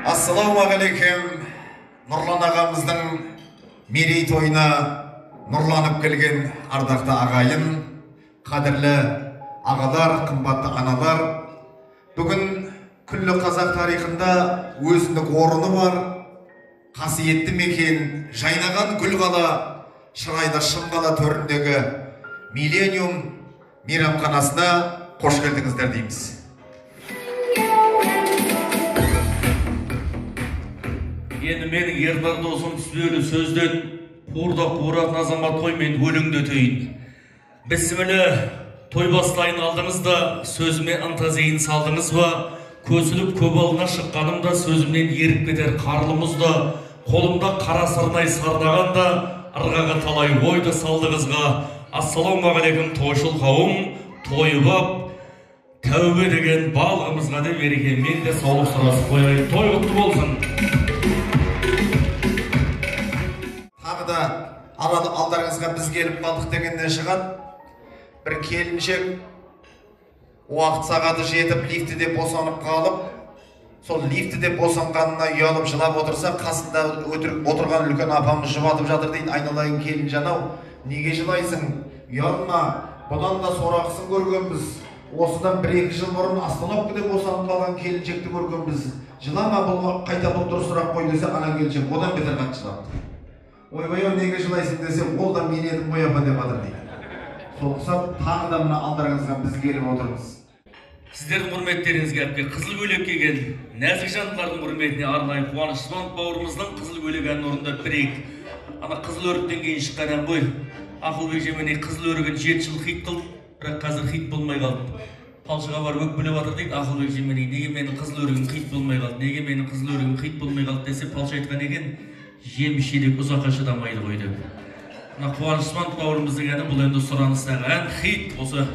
Ассалаумағалейкум. Нұрлан ағамыздың мерейтойына нұрланып келген ардақты ағайын, қадірлі ағалар, қымбатты аналар. Бүгін күллі қазақ тарихында өзіндік орны бар, қасиетті мекен, жайнаған гүл қала, шырайлы шым қала төріндегі миллениум мейрамханасына қош келдіңіздер дейміз. Енді менің ернар досым сүзбелі сөзден қуырда-қуыратын азамат той мен өлеңді өтейін. Бісмілі, той бастайын алдыңыз да, сөзіме ынтазейін салдыңыз ба, көсіліп көп алдына шыққанымда сөзімнен еріп кетер қарлымыз да, қолымда қара сырнай сарнаған да, ырғаға талай ойды салдыңызға. Ассалаумағалейкум тойшыл қауым, тойып ап, тәубе деген балғымызға да береке. Мен де саулық сұрасып қояйын. Той құтты болсын. Тағы да алдарыңызға біз келіп қалдық дегеннен шығады. Бір келіншек уақыт сағаты жетіп лифтіде босанып қалып, сол лифтіде босанғанына ұялып жылап отырса, қасында отырған үлкен апамыз жұбатып жатыр дейді. Айналайын келін жанау, неге жылайсың? Ұялма, бұдан да сорақысын көргенбіз. Осыдан 1-2 жыл бұрын остановкада босанып қалған келіншекті көргенбіз. Жылама, бұл қайта бұл дұрыс сұрақ қой десе, ана келіншек одан бетер қатты жылапты. Ойбай, неге жылайсың десе, ол да мен едім ғой апа деп жатыр дейді. Сол құсап, тағы да мына алдарыңызға біз келіп отырмыз. Сіздердің құрметтеріңізге әпке қызыл көйлек киген нәзік жандылардың құрметіне арнайы Қуаныш Сманов бауырымыздың қызыл көйлек әнін орындап берейік. Ана қызыл өріктен кейін шыққан ән ғой. Ақылбек Жеменей қызыл өрігін 7 жыл хит қылды, бірақ қазір хит болмай қалды. Палшыға барып өкпелеп жатыр дейді Ақылбек Жеменей. Неге менің қызыл өрігім хит болмай қалды? Неге менің қызыл өрігім хит болмай қалды десе, палшы айтқан екен, жеміс жидек ұзаққа шыдамайды ғой деп. Мына Қуаныш Сманов бауырымыздың әні бұл енді сұраныстағы ән, хит. Осы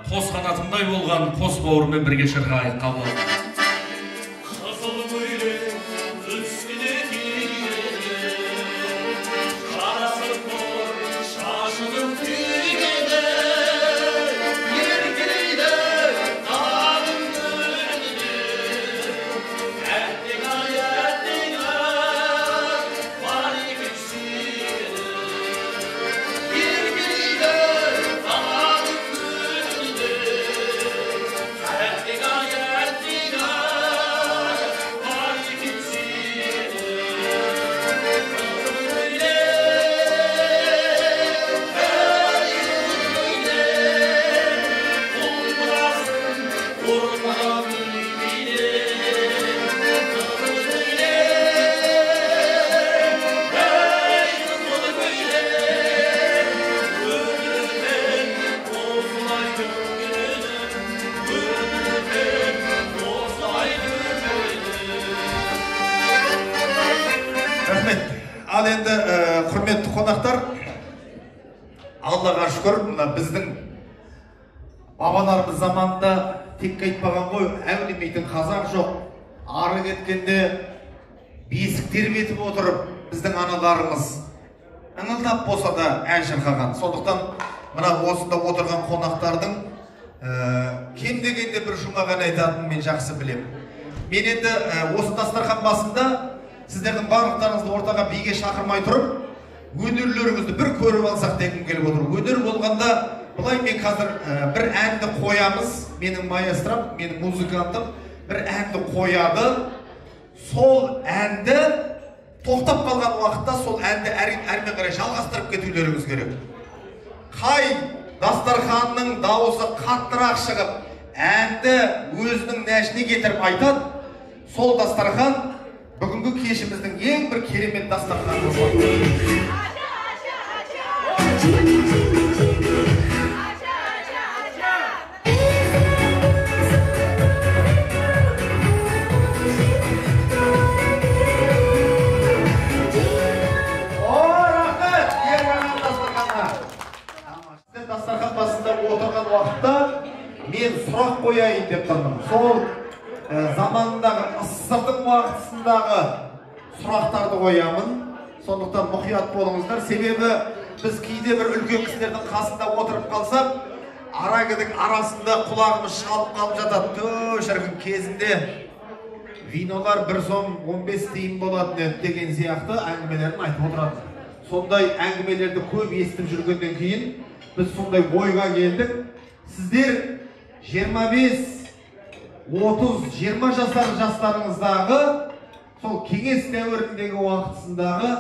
қос қанатымдай болған қос бауырымен бірге шырқайық. Қабыл. Қызыл көйлек үстіне киеді, қарасы қор шашының түйгені, еркелейді тағын күніне, әттең-ай, әттең-ай, бар екен сүйгені, еркелейді тағын күніне, әттең-ай, әттең-ай, бар екен сүйгені, қызыл көйлек, құлпырасың ұрпағым бейне, қызыл көйлек, өмірмен осылай дөңгеленіп, өмірмен осылай дөңгеленіп. Рахмет. Ал енді құрметті қонақтар, Аллаға шүкір, мына біздің бабаларымыз заманында тек айтпаған ғой, әулемейтін қазақ жоқ. Ары кеткенде бесік тербетіп отырып, біздің аналарымыз ыңылдап болса да ән шырқаған. Сондықтан мына осында отырған қонақтардың кем дегенде бір жұмақ ән айтатынын мен жақсы білемін. Мен енді осы дастархан басында сіздердің барлықтарыңызды ортаға биге шақырмай тұрып, өнерлеріңізді бір көріп алсақ дегім келіп отыр. Өнер болғанда, бұлай мен қазір бір әнді қоямыз, менің маэстром, менің музыкантым бір әнді қояды. Сол әнді тоқтап қалған уақытта сол әнді әрмен қарай жалғастырып кетулеріңіз керек. Қай дастарханның дауысы қаттырақ шығып, әнді өзінің нәшіне кетіріп айтады, сол дастархан бүгінгі кешіміздің ең бір керемет дастарханы болады. Дастархан басында отырған уақытта мен сұрақ қояйын деп тұрмын. Сол заманындағы ысырдың уақытысындағы сұрақтарды қоямын. Сондықтан мұқият болыңыздар. Себебі біз кейде бір үлкен кісілердің қасында отырып қалсақ, арагідік арасында құлағымыз шалып қалып жатады. Шіркін кезінде винолар 1 сом 15 тиын болатын деген сияқты әңгімелерін айтып отырады. Сондай әңгімелерді көп естіп жүргеннен кейін біз сондай ойға келдік. Сіздер 25, 30, 20 жастарыңыздағы сол кеңес дәуіріндегі уақытысындағы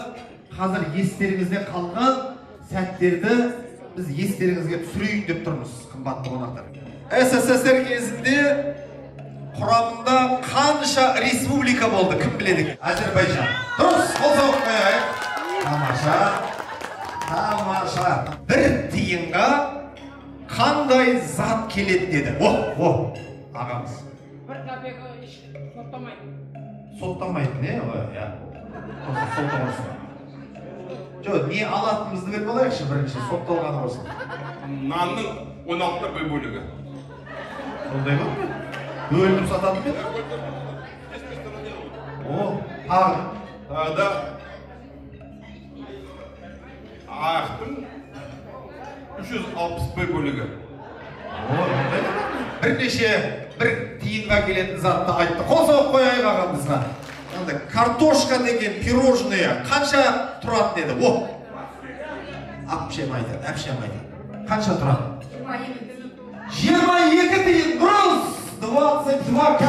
қазір естеріңізде қалған сәттерді біз естеріңізге түсірейін деп тұрмыз, қымбатты қонақтар. СССР кезінде құрамында қанша республика болды, кім біледі? Әзербайжан. Дұрыс, қол соғып қояйық. Тамаша. Тамаша. 1 тиынға қандай зат келеді деді. Ағамыз. 1 копейка соттамайды. Соттамайды, не? Соттамасын. Жоқ, не алатынымызды беріп алайықшы бірінші, сотталғаны болсын. Нанның 16 бөлігі. Сондай ма? Бөлініп сататын бе? Тағы. Тағы да аяқтың 360 бөлігі. Бірнеше 1 тиынға келетін затты айтты. Қол соғып қояйық ағамызға. Картошка деген пирожное қанша тұрады деді? Әпшем айтады. Қанша тұрады? 22 тиын. Дұрыс! 22